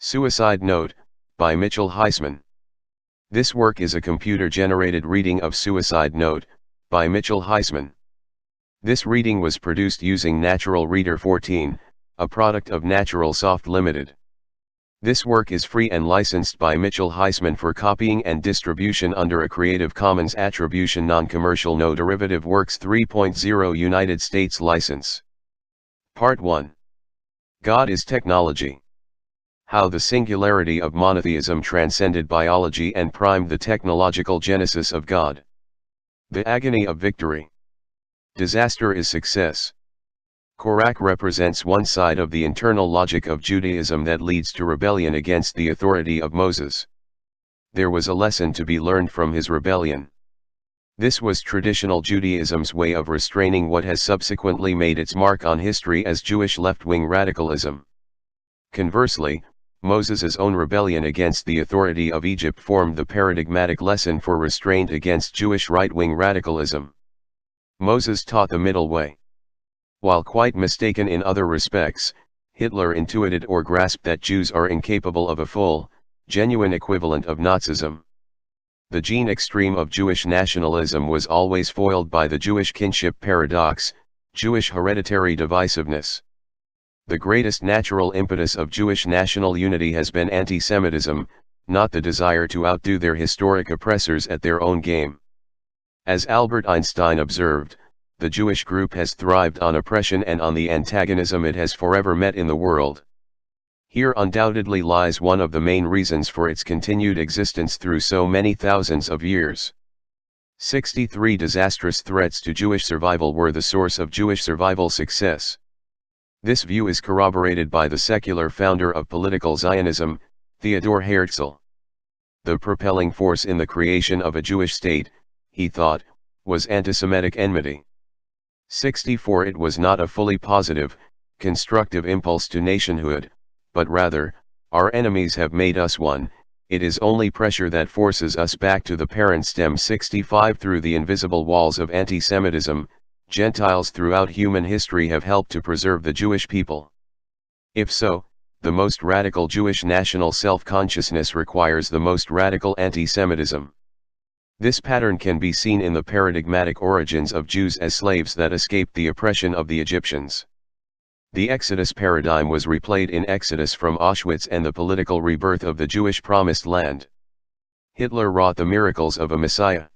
Suicide Note, by Mitchell Heisman. This work is a computer-generated reading of Suicide Note, by Mitchell Heisman. This reading was produced using Natural Reader 14, a product of Natural Soft Limited. This work is free and licensed by Mitchell Heisman for copying and distribution under a Creative Commons Attribution Non-Commercial No Derivative Works 3.0 United States license. Part 1. God is Technology. How the singularity of monotheism transcended biology and primed the technological genesis of God. The agony of victory. Disaster is success. Korach represents one side of the internal logic of Judaism that leads to rebellion against the authority of Moses. There was a lesson to be learned from his rebellion. This was traditional Judaism's way of restraining what has subsequently made its mark on history as Jewish left-wing radicalism. Conversely, Moses' own rebellion against the authority of Egypt formed the paradigmatic lesson for restraint against Jewish right-wing radicalism. Moses taught the middle way. While quite mistaken in other respects, Hitler intuited or grasped that Jews are incapable of a full, genuine equivalent of Nazism. The gene extreme of Jewish nationalism was always foiled by the Jewish kinship paradox, Jewish hereditary divisiveness. The greatest natural impetus of Jewish national unity has been anti-Semitism, not the desire to outdo their historic oppressors at their own game. As Albert Einstein observed, the Jewish group has thrived on oppression and on the antagonism it has forever met in the world. Here undoubtedly lies one of the main reasons for its continued existence through so many thousands of years. 63 disastrous threats to Jewish survival were the source of Jewish survival success. This view is corroborated by the secular founder of political Zionism, Theodor Herzl. The propelling force in the creation of a Jewish state, he thought, was anti-Semitic enmity. 64 It was not a fully positive, constructive impulse to nationhood, but rather, our enemies have made us one, it is only pressure that forces us back to the parent stem. 65 Through the invisible walls of anti-Semitism, Gentiles throughout human history have helped to preserve the Jewish people. If so, the most radical Jewish national self-consciousness requires the most radical anti-Semitism. This pattern can be seen in the paradigmatic origins of Jews as slaves that escaped the oppression of the Egyptians. The Exodus paradigm was replayed in Exodus from Auschwitz and the political rebirth of the Jewish Promised Land. Hitler wrought the miracles of a Messiah.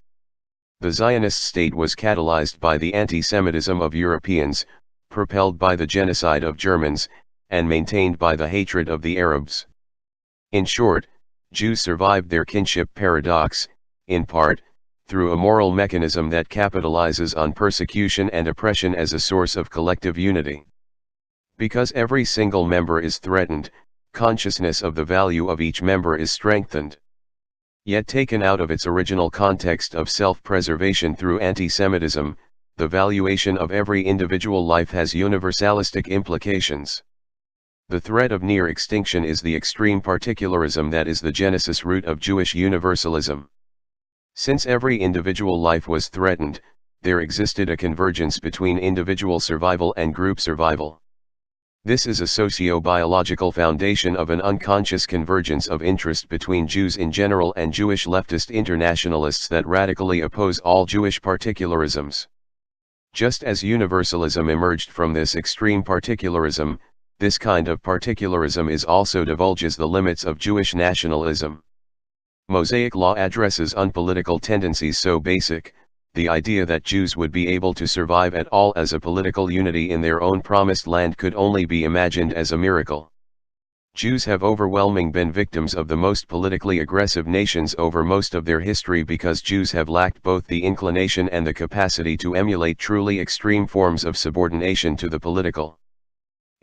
The Zionist state was catalyzed by the anti-Semitism of Europeans, propelled by the genocide of Germans, and maintained by the hatred of the Arabs. In short, Jews survived their kinship paradox, in part, through a moral mechanism that capitalizes on persecution and oppression as a source of collective unity. Because every single member is threatened, consciousness of the value of each member is strengthened. Yet taken out of its original context of self-preservation through anti-Semitism, the valuation of every individual life has universalistic implications. The threat of near extinction is the extreme particularism that is the genesis root of Jewish universalism. Since every individual life was threatened, there existed a convergence between individual survival and group survival. This is a socio-biological foundation of an unconscious convergence of interest between Jews in general and Jewish leftist internationalists that radically oppose all Jewish particularisms. Just as universalism emerged from this extreme particularism, this kind of particularism is also divulges the limits of Jewish nationalism. Mosaic law addresses unpolitical tendencies so basic, the idea that Jews would be able to survive at all as a political unity in their own promised land could only be imagined as a miracle. Jews have overwhelmingly been victims of the most politically aggressive nations over most of their history because Jews have lacked both the inclination and the capacity to emulate truly extreme forms of subordination to the political.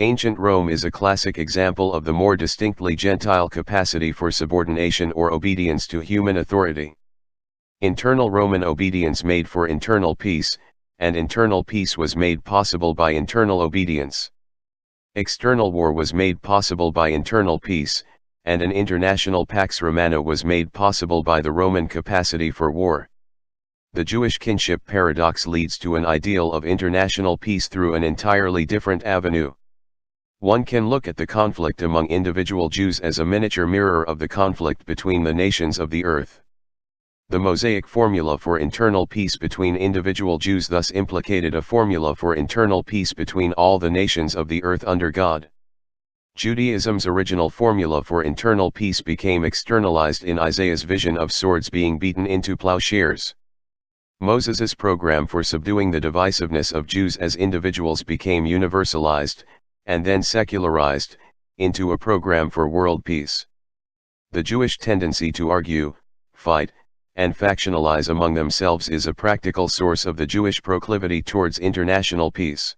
Ancient Rome is a classic example of the more distinctly Gentile capacity for subordination or obedience to human authority. Internal Roman obedience made for internal peace, and internal peace was made possible by internal obedience. External war was made possible by internal peace, and an international Pax Romana was made possible by the Roman capacity for war. The Jewish kinship paradox leads to an ideal of international peace through an entirely different avenue. One can look at the conflict among individual Jews as a miniature mirror of the conflict between the nations of the earth. The Mosaic formula for internal peace between individual Jews thus implicated a formula for internal peace between all the nations of the earth under God. Judaism's original formula for internal peace became externalized in Isaiah's vision of swords being beaten into plowshares. Moses's program for subduing the divisiveness of Jews as individuals became universalized, and then secularized, into a program for world peace. The Jewish tendency to argue, fight, and factionalize among themselves is a practical source of the Jewish proclivity towards international peace.